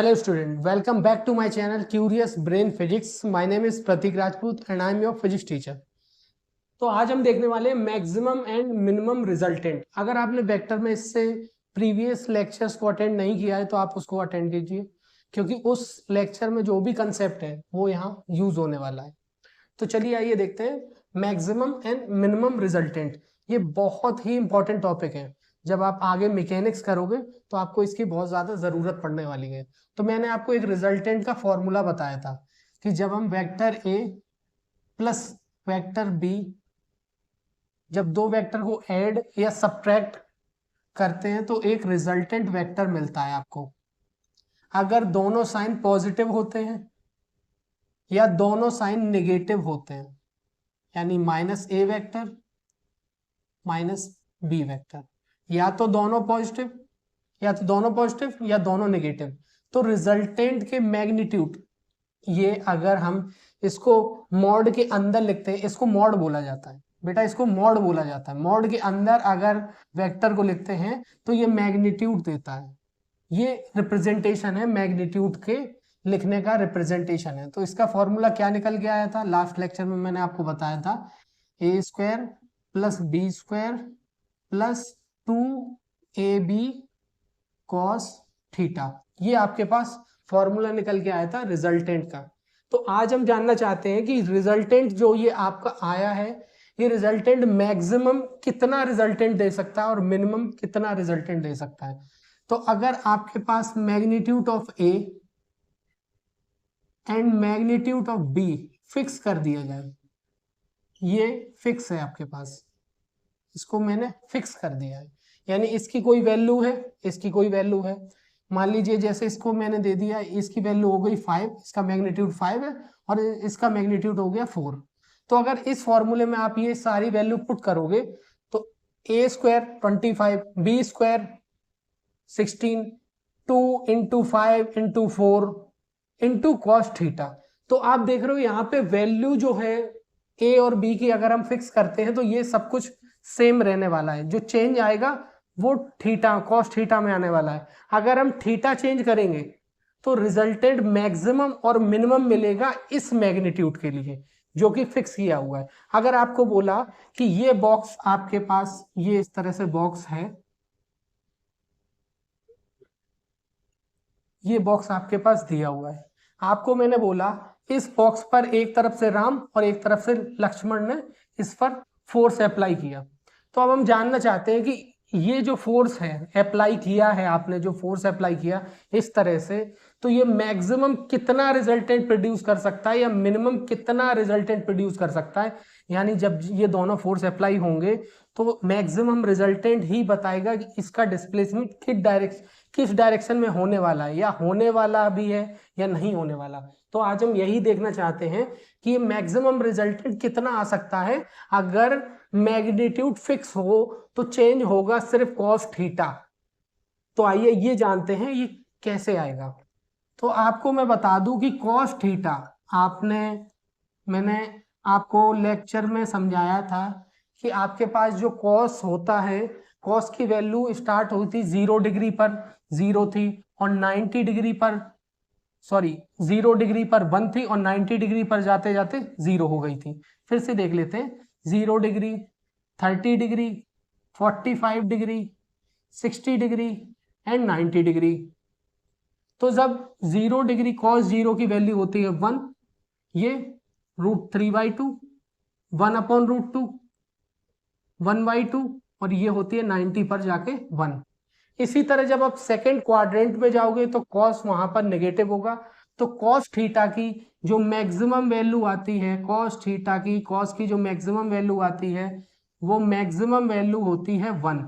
Hello student, welcome back to my channel Curious Brain Physics. My name is Pratik Rajput and I am your physics teacher. तो आज हम देखने वाले हैं maximum and minimum resultant. अगर आपने vector में इससे प्रीवियस लेक्चर्स को अटेंड नहीं किया है तो आप उसको अटेंड कीजिए, क्योंकि उस लेक्चर में जो भी कंसेप्ट है वो यहाँ यूज होने वाला है। तो चलिए आइए देखते हैं मैक्सिमम एंड मिनिमम रिजल्टेंट। ये बहुत ही इंपॉर्टेंट टॉपिक है। जब आप आगे मैकेनिक्स करोगे तो आपको इसकी बहुत ज्यादा जरूरत पड़ने वाली है। तो मैंने आपको एक रिजल्टेंट का फॉर्मूला बताया था कि जब हम vector A plus vector B, जब दो वेक्टर को ऐड या सब्ट्रैक्ट करते हैं तो एक रिजल्टेंट वेक्टर मिलता है आपको। अगर दोनों साइन पॉजिटिव होते हैं या दोनों साइन नेगेटिव होते हैं, यानी माइनस ए वेक्टर माइनस बी वेक्टर, या तो दोनों पॉजिटिव या दोनों नेगेटिव, तो रिजल्टेंट के मैग्नीट्यूड, ये अगर हम इसको मॉड के अंदर लिखते हैं, इसको मॉड बोला जाता है बेटा, इसको मॉड बोला जाता है। मॉड के अंदर अगर वेक्टर को लिखते हैं तो ये मैग्नीट्यूड देता है। ये रिप्रेजेंटेशन है, मैग्नीट्यूड के लिखने का रिप्रेजेंटेशन है। तो इसका फॉर्मूला क्या निकल के आया था, लास्ट लेक्चर में मैंने आपको बताया था, A square plus B square plus 2ab cos theta. ये आपके पास फॉर्मूला निकल के आया था रिजल्टेंट का। तो आज हम जानना चाहते हैं कि रिजल्टेंट जो ये आपका आया है, ये रिजल्टेंट मैक्सिमम कितना रिजल्टेंट दे सकता है और मिनिमम कितना रिजल्टेंट दे सकता है। तो अगर आपके पास magnitude of A and magnitude of B fix कर दिया जाए, ये फिक्स है आपके पास, इसको मैंने फिक्स कर दिया है, यानी इसकी कोई वैल्यू है, इसकी कोई वैल्यू है। मान लीजिए जैसे इसको मैंने दे दिया, इसकी वैल्यू हो गई 5, इसका मैग्नीट्यूड 5 है और इसका मैग्नीट्यूड हो गया 4। तो अगर इस फॉर्मूले में आप ये सारी वैल्यू पुट करोगे तो A square 25, B square 16, 2 into 5 into 4 into cos theta. तो आप देख रहे हो यहाँ पे वैल्यू जो है ए और बी की अगर हम फिक्स करते हैं तो ये सब कुछ सेम रहने वाला है। जो चेंज आएगा वो थीटा, कॉस थीटा में आने वाला है। अगर हम थीटा चेंज करेंगे तो रिजल्टेंट मैक्सिमम और मिनिमम मिलेगा इस मैग्नीट्यूड के लिए जो कि फिक्स किया हुआ है। अगर आपको बोला कि ये बॉक्स आपके पास, ये इस तरह से बॉक्स है, ये बॉक्स आपके पास दिया हुआ है, आपको मैंने बोला इस बॉक्स पर एक तरफ से राम और एक तरफ से लक्ष्मण ने इस पर फोर्स अप्लाई किया। तो अब हम जानना चाहते हैं कि ये जो फोर्स है अप्लाई किया है, आपने जो फोर्स अप्लाई किया इस तरह से, तो ये मैक्सिमम कितना रिजल्टेंट प्रोड्यूस कर सकता है या मिनिमम कितना रिजल्टेंट प्रोड्यूस कर सकता है। यानी जब ये दोनों फोर्स अप्लाई होंगे तो मैक्सिमम रिजल्टेंट ही बताएगा कि इसका डिस्प्लेसमेंट किस डायरेक्शन में होने वाला है, या होने वाला भी है या नहीं होने वाला। तो आज हम यही देखना चाहते हैं कि ये मैक्सिमम रिजल्टेंट कितना आ सकता है। अगर मैग्नीट्यूड फिक्स हो तो चेंज होगा सिर्फ कॉस थीटा। तो आइए ये जानते हैं ये कैसे आएगा। तो आपको मैं बता दूं कि कॉस थीटा, मैंने आपको लेक्चर में समझाया था कि आपके पास जो कॉस होता है, कॉस की वैल्यू स्टार्ट हुई थी 0 डिग्री पर 0 थी और 90 डिग्री पर 0 डिग्री पर 1 थी और 90 डिग्री पर जाते जाते 0 हो गई थी। फिर से देख लेते हैं, 0 degree, 30 degree, 45 degree, 60 degree and 90 degree. तो जब 0 डिग्री कॉस 0 की वैल्यू होती है 1, ये √3/2, 1/√2, 1/2, और ये होती है 90 पर जाके 1। इसी तरह जब आप सेकेंड क्वाड्रेंट में जाओगे तो कॉस वहां पर नेगेटिव होगा। तो कॉस थीटा की जो मैक्सिमम वैल्यू आती है, कॉस की जो मैक्सिमम वैल्यू आती है वो मैक्सिमम वैल्यू होती है 1।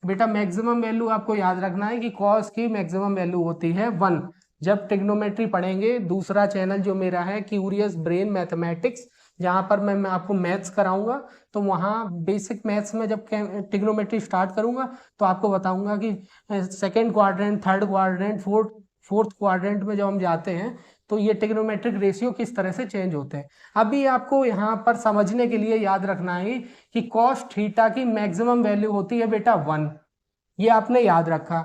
बेटा मैक्सिमम वैल्यू आपको याद रखना है कि कॉस की मैक्सिमम वैल्यू होती है 1। जब ट्रिग्नोमेट्री पढ़ेंगे, दूसरा चैनल जो मेरा है क्यूरियस ब्रेन मैथमेटिक्स, जहां पर मैं आपको मैथ्स कराऊंगा, तो वहां बेसिक मैथ्स में जब ट्रिग्नोमेट्री स्टार्ट करूंगा तो आपको बताऊंगा कि second quadrant, third quadrant, fourth quadrant में जब हम जाते हैं तो ये ट्रिग्नोमेट्रिक रेशियो किस तरह से चेंज होते हैं। अभी आपको यहाँ पर समझने के लिए याद रखना है कि कॉस थीटा की मैक्सिमम वैल्यू होती है बेटा 1, ये आपने याद रखा।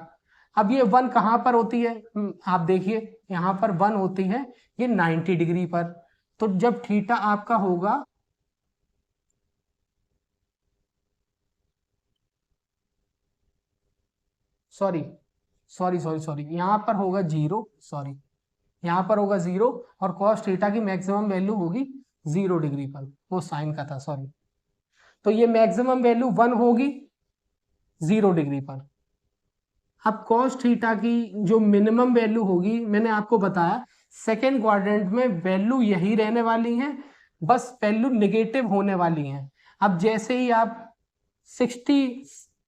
अब ये 1 कहाँ पर होती है, आप देखिए यहाँ पर 1 होती है ये 90 डिग्री पर। तो जब थीटा आपका होगा सॉरी सॉरी सॉरी सॉरी यहाँ पर होगा 0, सॉरी यहाँ पर होगा 0, और कॉस थीटा की मैक्सिमम वैल्यू होगी 0 डिग्री पर, वो साइन का था सॉरी। तो ये मैक्सिमम वैल्यू 1 होगी 0 डिग्री पर। अब कॉस थीटा की जो मिनिमम वैल्यू होगी, मैंने आपको बताया सेकेंड क्वाड्रेंट में वैल्यू यही रहने वाली है, बस वैल्यू नेगेटिव होने वाली है। अब जैसे ही आप 60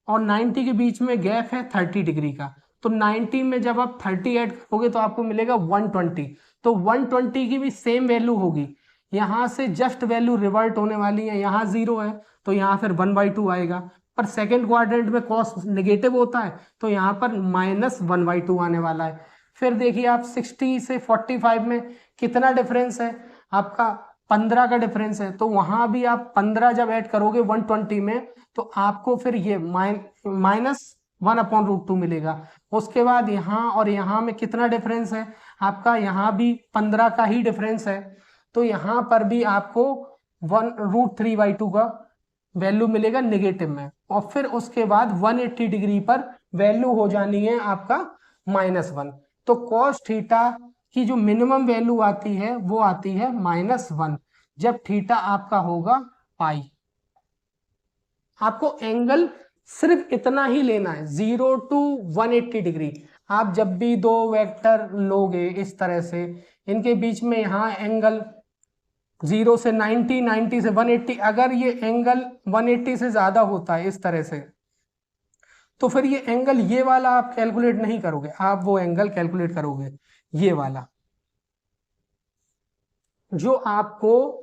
और 90 के बीच में गैप है 30 डिग्री का, तो 90 में जब आप 30 ऐड करोगे तो आपको मिलेगा 120। तो 120 की भी सेम वैल्यू होगी, यहाँ से जस्ट वैल्यू रिवर्ट होने वाली है, यहाँ 0 है तो यहाँ फिर 1/2 आएगा। पर सेकेंड क्वाड्रेंट में कॉस नेगेटिव होता है तो यहाँ पर -1/2 आने वाला है। फिर देखिए आप 60 से 45 में कितना डिफरेंस है आपका, 15 का डिफरेंस है, तो वहां भी आप 15 जब ऐड करोगे 120 में तो आपको फिर ये -1/√2 मिलेगा। उसके बाद यहाँ और यहाँ में कितना डिफरेंस है आपका, यहाँ भी 15 का ही डिफरेंस है, तो यहाँ पर भी आपको 1√3/2 का वैल्यू मिलेगा नेगेटिव में। और फिर उसके बाद 180 डिग्री पर वैल्यू हो जानी है आपका -1। तो कॉस थीटा की जो मिनिमम वैल्यू आती है वो आती है -1 जब थीटा आपका होगा पाई। आपको एंगल सिर्फ इतना ही लेना है 0 to 180 डिग्री। आप जब भी दो वेक्टर लोगे इस तरह से, इनके बीच में यहाँ एंगल 0 से 90, 90 से 180, अगर ये एंगल 180 से ज्यादा होता है इस तरह से, तो फिर ये एंगल ये वाला आप कैलकुलेट नहीं करोगे, आप वो एंगल कैलकुलेट करोगे ये वाला, जो आपको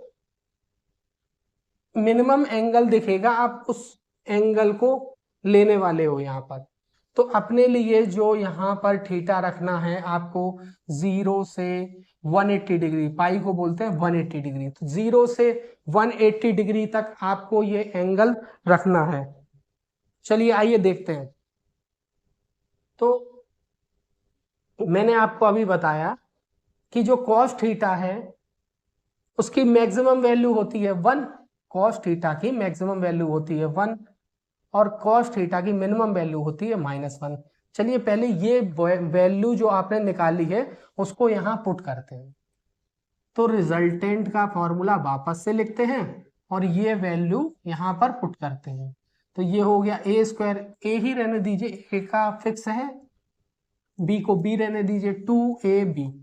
मिनिमम एंगल दिखेगा, आप उस एंगल को लेने वाले हो यहाँ पर। तो अपने लिए जो यहाँ पर थीटा रखना है आपको 0 से 180 डिग्री, पाई को बोलते हैं 180 डिग्री, तो 0 से 180 डिग्री तक आपको ये एंगल रखना है। चलिए आइए देखते हैं। तो मैंने आपको अभी बताया कि जो कॉस थीटा है उसकी मैक्सिमम वैल्यू होती है 1, कॉस थीटा की मैक्सिमम वैल्यू होती है 1 और कॉस थीटा की मिनिमम वैल्यू होती है -1। चलिए पहले ये वैल्यू जो आपने निकाली है उसको यहाँ पुट करते हैं। तो रिजल्टेंट का फॉर्मूला वापस से लिखते हैं और ये वैल्यू यहाँ पर पुट करते हैं। तो ये हो गया a², a ही रहने दीजिए, a का फिक्स है, b को b रहने दीजिए, 2ab।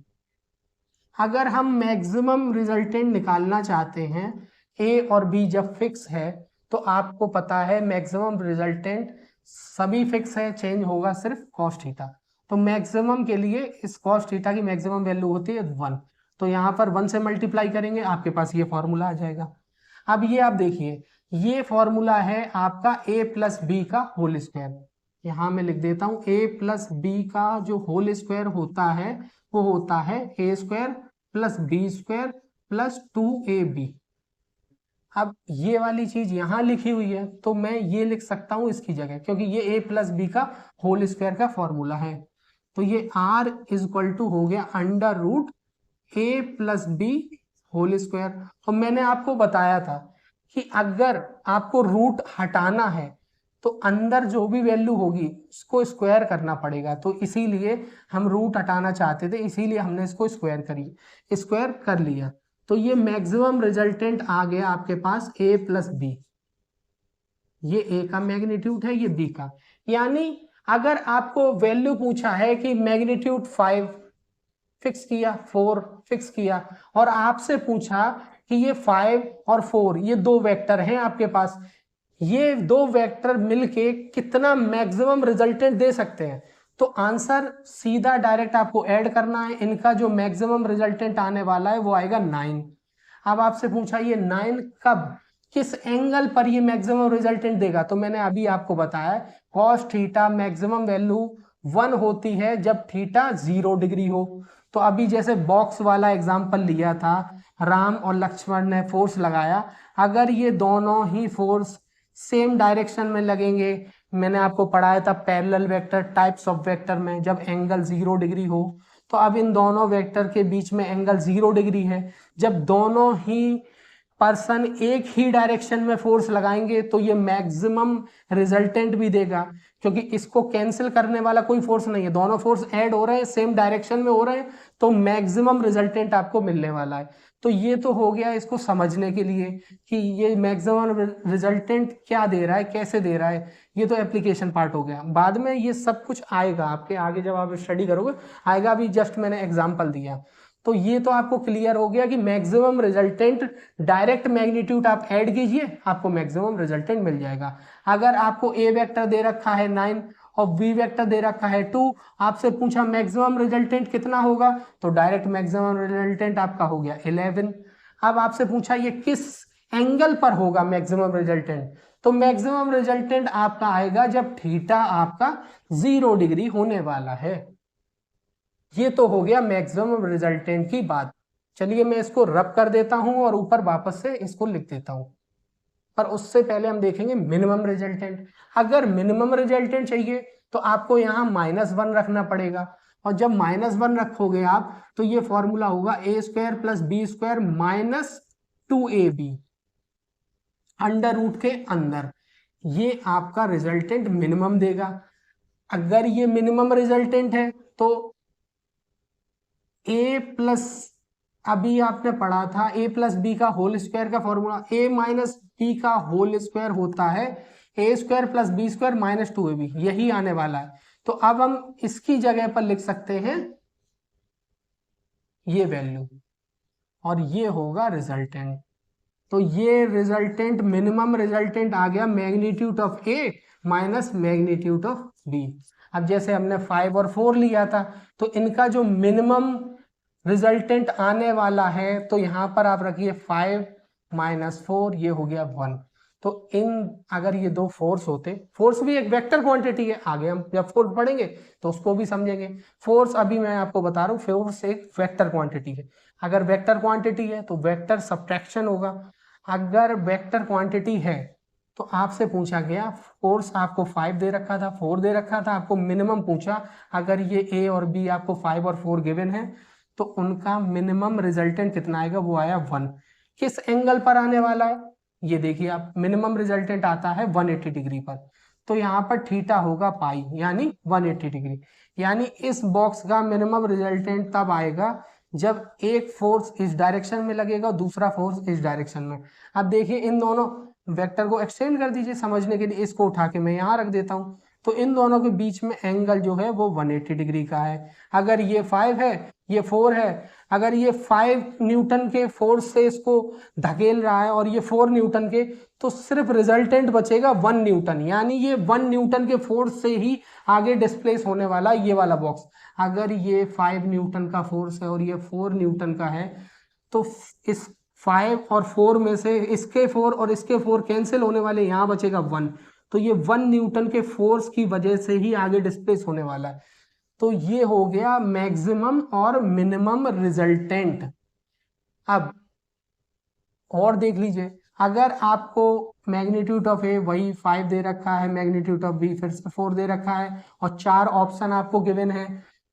अगर हम मैक्सिमम रिजल्टेंट निकालना चाहते हैं, a और b जब फिक्स है तो आपको पता है मैक्सिमम रिजल्टेंट सभी फिक्स है, चेंज होगा सिर्फ कॉस थीटा। तो मैक्सिमम के लिए इस कॉस थीटा की मैक्सिमम वैल्यू होती है 1, तो यहाँ पर 1 से मल्टीप्लाई करेंगे, आपके पास ये फॉर्मूला आ जाएगा। अब ये आप देखिए, ये फॉर्मूला है आपका a + b का होल स्क्वायर। यहाँ मैं लिख देता हूँ a + b का जो होल स्क्वायर होता है वो होता है a² + b² + 2ab। अब ये वाली चीज यहाँ लिखी हुई है तो मैं ये लिख सकता हूँ इसकी जगह, क्योंकि ये a + b का होल स्क्वायर का फॉर्मूला है। तो ये r = हो गया √a + b होल स्क्वायर। और मैंने आपको बताया था कि अगर आपको रूट हटाना है तो अंदर जो भी वैल्यू होगी उसको स्क्वायर करना पड़ेगा, तो इसीलिए हम रूट हटाना चाहते थे, इसीलिए हमने इसको स्क्वायर कर लिया। तो ये मैक्सिमम रिजल्टेंट आ गया आपके पास a + b, ये a का मैग्नीट्यूड है, ये b का। यानी अगर आपको वैल्यू पूछा है कि मैग्नीट्यूड 5 फिक्स किया, 4 फिक्स किया, और आपसे पूछा कि ये 5 और 4 ये दो वेक्टर हैं आपके पास, ये दो वेक्टर मिलके कितना मैक्सिमम रिजल्टेंट दे सकते हैं, तो आंसर सीधा डायरेक्ट आपको ऐड करना है। इनका जो मैक्सिमम रिजल्टेंट आने वाला है वो आएगा 9। अब आपसे पूछा ये 9 कब, किस एंगल पर ये मैक्सिमम रिजल्टेंट देगा, तो मैंने अभी आपको बताया कॉस थीटा मैक्सिमम वैल्यू 1 होती है जब थीटा 0 डिग्री हो। तो अभी जैसे बॉक्स वाला एग्जाम्पल लिया था, राम और लक्ष्मण ने फोर्स लगाया, अगर ये दोनों ही फोर्स सेम डायरेक्शन में लगेंगे। मैंने आपको पढ़ाया था parallel vector, types of vector में, जब एंगल 0 डिग्री हो। तो अब इन दोनों वेक्टर के बीच में एंगल 0 डिग्री है। जब दोनों ही पर्सन एक ही डायरेक्शन में फोर्स लगाएंगे तो ये मैक्सिमम रिजल्टेंट भी देगा, क्योंकि इसको कैंसिल करने वाला कोई फोर्स नहीं है, दोनों फोर्स ऐड हो रहे हैं, सेम डायरेक्शन में हो रहे हैं, तो मैक्सिमम रिजल्टेंट आपको मिलने वाला है। तो ये तो हो गया इसको समझने के लिए कि ये मैक्सिमम रिजल्टेंट क्या दे रहा है, कैसे दे रहा है। ये तो एप्लीकेशन पार्ट हो गया। बाद में ये सब कुछ आएगा आपके आगे जब आप स्टडी करोगे, आएगा। अभी जस्ट मैंने एग्जांपल दिया। तो ये तो आपको क्लियर हो गया कि मैक्सिमम रिजल्टेंट, डायरेक्ट मैग्नीट्यूड आप ऐड कीजिए, आपको मैक्सिमम रिजल्टेंट मिल जाएगा। अगर आपको ए वेक्टर दे रखा है 9 और बी वेक्टर दे रखा है 2, आपसे पूछा मैक्सिमम रिजल्टेंट कितना होगा, तो डायरेक्ट मैक्सिमम रिजल्टेंट आपका हो गया 11। अब आपसे पूछा ये किस एंगल पर होगा मैक्सिमम रिजल्टेंट, तो मैक्सिमम रिजल्टेंट आपका आएगा जब थीटा आपका 0 डिग्री होने वाला है। ये तो हो गया मैक्सिमम रिजल्टेंट की बात। चलिए मैं इसको रब कर देता हूं और ऊपर वापस से इसको लिख देता हूं, पर उससे पहले हम देखेंगे मिनिमम रिजल्टेंट। अगर मिनिमम रिजल्टेंट चाहिए तो आपको यहाँ -1 रखना पड़ेगा, और जब -1 रखोगे आप तो ये फॉर्मूला होगा a² + b² - 2ab under root के अंदर। ये आपका रिजल्टेंट मिनिमम देगा। अगर ये मिनिमम रिजल्टेंट है तो a प्लस, अभी आपने पढ़ा था a + b का होल स्क्वायर का फॉर्मूला a - b का होल स्क्वायर होता है a² + b² - 2ab, यही आने वाला है। तो अब हम इसकी जगह पर लिख सकते हैं ये वैल्यू, और ये होगा रिजल्टेंट। तो ये रिजल्टेंट, मिनिमम रिजल्टेंट आ गया magnitude of a minus magnitude of b। अब जैसे हमने 5 और 4 लिया था, तो इनका जो मिनिमम रिजल्टेंट आने वाला है, तो यहां पर आप रखिए 5 - 4, ये हो गया 1। तो इन, अगर ये दो फोर्स होते, फोर्स भी एक वेक्टर क्वांटिटी है, आगे हम जब फोर्स पढ़ेंगे तो उसको भी समझेंगे। फोर्स अभी मैं आपको बता रहा हूँ, फोर्स एक वेक्टर क्वांटिटी है। अगर वेक्टर क्वांटिटी है तो वेक्टर सब्ट्रैक्शन होगा। अगर वेक्टर क्वांटिटी है तो आपसे पूछा गया, फोर्स आपको 5 दे रखा था, 4 दे रखा था, आपको मिनिमम पूछा। अगर ये a और b आपको 5 और 4 गिवन है तो उनका मिनिमम रिजल्टेंट कितना आएगा, वो आया 1। किस एंगल पर आने वाला है, ये देखिए आप, मिनिमम रिजल्टेंट आता है 180 डिग्री पर। तो यहाँ पर थीटा होगा पाई, यानी 180 डिग्री। यानी इस बॉक्स का मिनिमम रिजल्टेंट तब आएगा जब एक फोर्स इस डायरेक्शन में लगेगा, दूसरा फोर्स इस डायरेक्शन में। अब देखिए इन दोनों वेक्टर को एक्सटेंड कर दीजिए समझने के लिए, इसको उठा के मैं यहाँ रख देता हूँ। तो इन दोनों के बीच में एंगल जो है वो 180 डिग्री का है। अगर ये 5 है, ये 4 है, अगर ये 5 न्यूटन के फोर्स से इसको धकेल रहा है और ये 4 न्यूटन के, तो सिर्फ रिजल्टेंट बचेगा 1 न्यूटन। यानी ये 1 न्यूटन के फोर्स से ही आगे डिस्प्लेस होने वाला ये वाला बॉक्स। अगर ये 5 न्यूटन का फोर्स है और ये 4 न्यूटन का है, तो इस 5 और 4 में से इसके 4 और इसके 4 कैंसिल होने वाले, यहाँ बचेगा 1। तो ये 1 न्यूटन के फोर्स की वजह से ही आगे डिस्प्लेस होने वाला है। तो ये हो गया मैक्सिमम और मिनिमम रिजल्टेंट। अब और देख लीजिए, अगर आपको मैग्नीट्यूड ऑफ ए वही 5 दे रखा है, मैग्नीट्यूड ऑफ बी फिर से 4 दे रखा है, और 4 ऑप्शन आपको गिवन है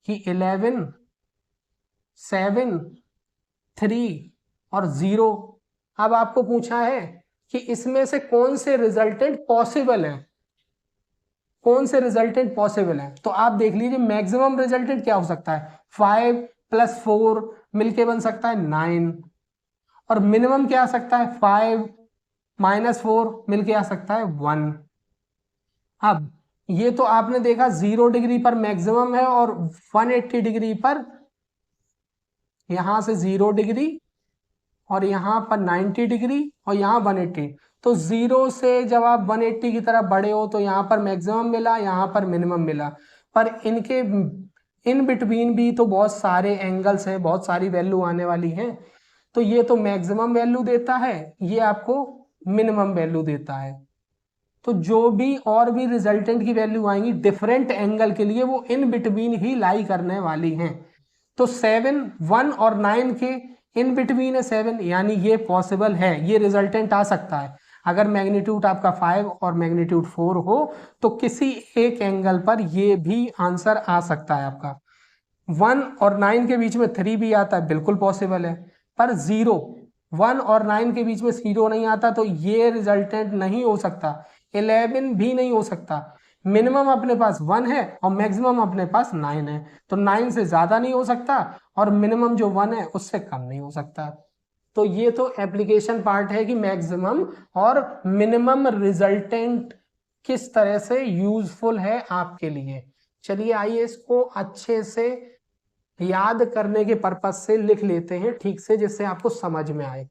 कि 11, 7, 3 और 0। अब आपको पूछा है कि इसमें से कौन से रिजल्टेंट पॉसिबल है, कौन से रिजल्टेंट पॉसिबल है। तो आप देख लीजिए मैक्सिमम रिजल्टेंट क्या हो सकता है, 5 + 4 मिलके बन सकता है 9, और मिनिमम क्या आ सकता है, 5 - 4 मिलके आ सकता है 1। अब ये तो आपने देखा 0 डिग्री पर मैक्सिमम है और 180 डिग्री पर, यहां से 0 डिग्री और यहाँ पर 90 डिग्री और यहाँ 180। तो 0 से जब आप 180 की तरफ बढ़े हो तो यहाँ पर मैक्सिमम मिला, यहाँ पर मिनिमम मिला, पर इनके इन बिटवीन भी तो बहुत सारे एंगल्स हैं, बहुत सारी वैल्यू आने वाली हैं। तो ये तो मैक्सिमम वैल्यू देता है, ये आपको मिनिमम वैल्यू देता है। तो जो भी और भी रिजल्टेंट की वैल्यू आएंगी डिफरेंट एंगल के लिए, वो इन बिटवीन ही लाई करने वाली हैं। तो 7, 1 और 9 के इन बिटवीन है 7, यानी ये पॉसिबल है, ये रिजल्टेंट आ सकता है। अगर मैग्नीट्यूड आपका 5 और मैग्नीट्यूड 4 हो तो किसी एक एंगल पर ये भी आंसर आ सकता है आपका। 1 और 9 के बीच में 3 भी आता है, बिल्कुल पॉसिबल है, पर 1 और 9 के बीच में 0 नहीं आता, तो ये रिजल्टेंट नहीं हो सकता। 11 भी नहीं हो सकता। मिनिमम अपने पास 1 है और मैक्सिमम अपने पास 9 है, तो 9 से ज्यादा नहीं हो सकता और मिनिमम जो 1 है उससे कम नहीं हो सकता। तो ये तो एप्लीकेशन पार्ट है कि मैक्सिमम और मिनिमम रिजल्टेंट किस तरह से यूजफुल है आपके लिए। चलिए आइए इसको अच्छे से याद करने के पर्पज से लिख लेते हैं ठीक से, जिससे आपको समझ में आए।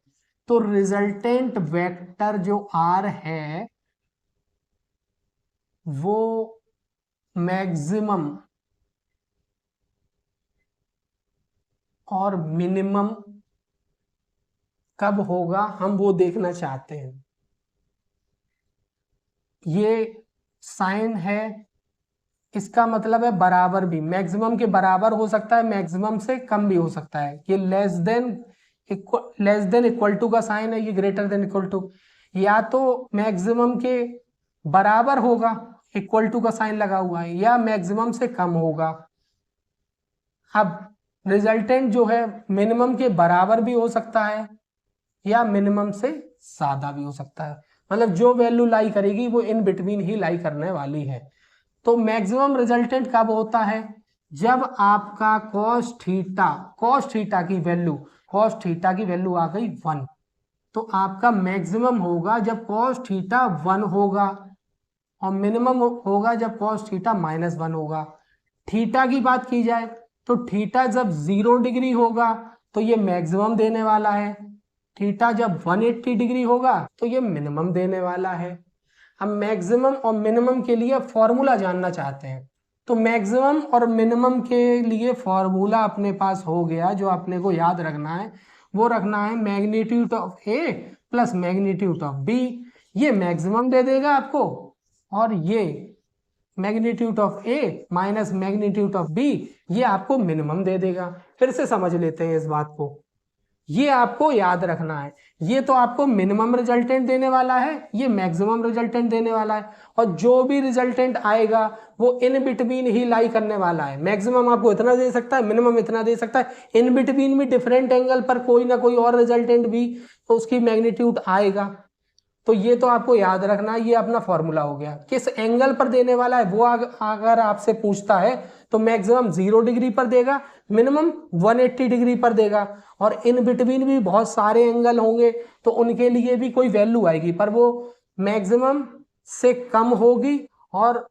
तो रिजल्टेंट वेक्टर जो आर है वो मैक्सिमम और मिनिमम कब होगा हम वो देखना चाहते हैं। ये साइन है, इसका मतलब है बराबर भी, मैक्सिमम के बराबर हो सकता है, मैक्सिमम से कम भी हो सकता है। ये लेस देन इक्वल टू का साइन है, ये ग्रेटर देन इक्वल टू। या तो मैक्सिमम के बराबर होगा, इक्वल टू का साइन लगा हुआ है, या मैक्सिमम से कम होगा। अब रिजल्टेंट जो है मिनिमम के बराबर भी हो सकता है या मिनिमम से ज्यादा भी हो सकता है, मतलब जो वैल्यू लाई करेगी वो इन बिटवीन ही लाई करने वाली है। तो मैक्सिमम रिजल्टेंट कब होता है, जब आपका cos थीटा की वैल्यू आ गई 1, तो आपका मैक्सिमम होगा जब cos थीटा 1 होगा और मिनिमम होगा जब cos थीटा -1 होगा। थीटा की बात की जाए तो थीटा जब 0 डिग्री होगा तो ये मैक्सिमम देने वाला है, थीटा जब 180 डिग्री होगा तो ये मिनिमम देने वाला है। हम मैक्सिमम और मिनिमम के लिए फॉर्मूला जानना चाहते हैं, तो मैक्सिमम और मिनिमम के लिए फॉर्मूला अपने पास हो गया, जो अपने को याद रखना है वो रखना है magnitude of A plus magnitude of B. ये मैक्सिमम दे देगा आपको और ये magnitude of A minus magnitude of B ये आपको मिनिमम दे देगा। फिर से समझ लेते हैं इस बात को, ये आपको याद रखना है। ये तो आपको मिनिमम रिजल्टेंट देने वाला है, ये मैक्सिमम रिजल्टेंट देने वाला है, और जो भी रिजल्टेंट आएगा वो इन बिटवीन ही लाई करने वाला है। मैक्सिमम आपको इतना दे सकता है, मिनिमम इतना दे सकता है, इन बिटवीन में डिफरेंट एंगल पर कोई ना कोई और रिजल्टेंट भी तो उसकी मैग्नीट्यूड आएगा। तो ये तो आपको याद रखना है, ये अपना फॉर्मूला हो गया। किस एंगल पर देने वाला है वो अगर आपसे पूछता है तो मैक्सिमम 0 डिग्री पर देगा, मिनिमम 180 डिग्री पर देगा, और इन बिटवीन भी बहुत सारे एंगल होंगे तो उनके लिए भी कोई वैल्यू आएगी, पर वो मैक्सिमम से कम होगी और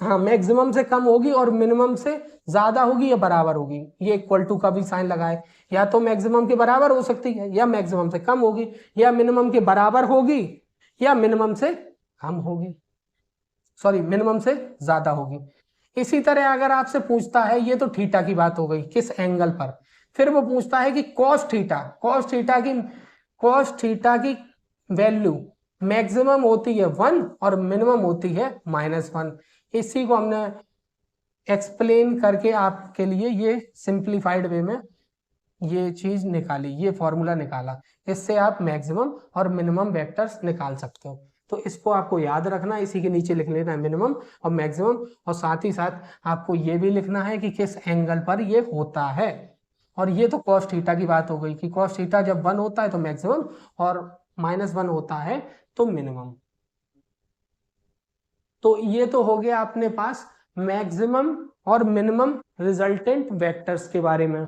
मैक्सिमम से कम होगी और मिनिमम से ज्यादा होगी या बराबर होगी। ये इक्वल टू का भी साइन लगाए, या तो मैक्सिमम के बराबर हो सकती है या मैक्सिमम से कम होगी, या मिनिमम के बराबर होगी या मिनिमम से कम होगी, मिनिमम से ज्यादा होगी। इसी तरह अगर आपसे पूछता है, ये तो थीटा की बात हो गई किस एंगल पर, फिर वो पूछता है कि cos थीटा की वैल्यू मैक्सिमम होती है 1 और मिनिमम होती है -1। इसी को हमने एक्सप्लेन करके आपके लिए ये सिंप्लीफाइड वे में ये चीज निकाली, ये फॉर्मूला निकाला। इससे आप मैक्सिमम और मिनिमम वेक्टर्स निकाल सकते हो। तो इसको आपको याद रखना, इसी के नीचे लिख लेना है मिनिमम और मैक्सिमम, और साथ ही साथ आपको ये भी लिखना है कि किस एंगल पर ये होता है। और ये तो cos थीटा की बात हो गई कि cos थीटा जब 1 होता है तो मैक्सिमम और -1 होता है तो मिनिमम। तो ये तो हो गया अपने पास मैक्सिमम और मिनिमम रिजल्टेंट वेक्टर्स के बारे में।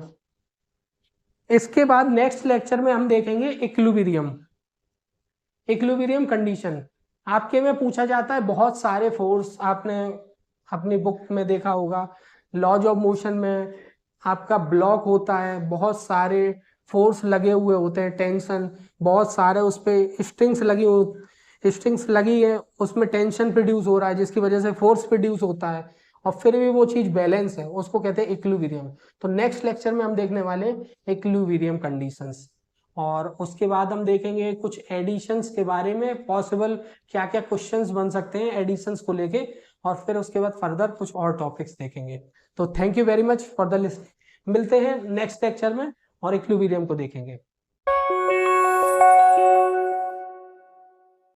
इसके बाद नेक्स्ट लेक्चर में हम देखेंगे इक्विलिब्रियम कंडीशन। आपके में पूछा जाता है बहुत सारे फोर्स, आपने अपनी बुक में देखा होगा, लॉज ऑफ मोशन में आपका ब्लॉक होता है, बहुत सारे फोर्स लगे हुए होते हैं, टेंशन बहुत सारे, उस पर स्ट्रिंग्स लगी है, उसमें टेंशन प्रोड्यूस हो रहा है जिसकी वजह से फोर्स प्रोड्यूस होता है, और फिर भी वो चीज बैलेंस है, उसको कहते हैं इक्विलिब्रियम। तो नेक्स्ट लेक्चर में हम देखने वाले इक्विलिब्रियम कंडीशंस, और उसके बाद हम देखेंगे कुछ एडिशंस के बारे में, पॉसिबल क्या क्या क्वेश्चंस बन सकते हैं एडिशंस को लेके, और फिर उसके बाद फर्दर कुछ और टॉपिक्स देखेंगे। तो thank you very much for the listening. मिलते हैं नेक्स्ट लेक्चर में और इक्विलिब्रियम को देखेंगे।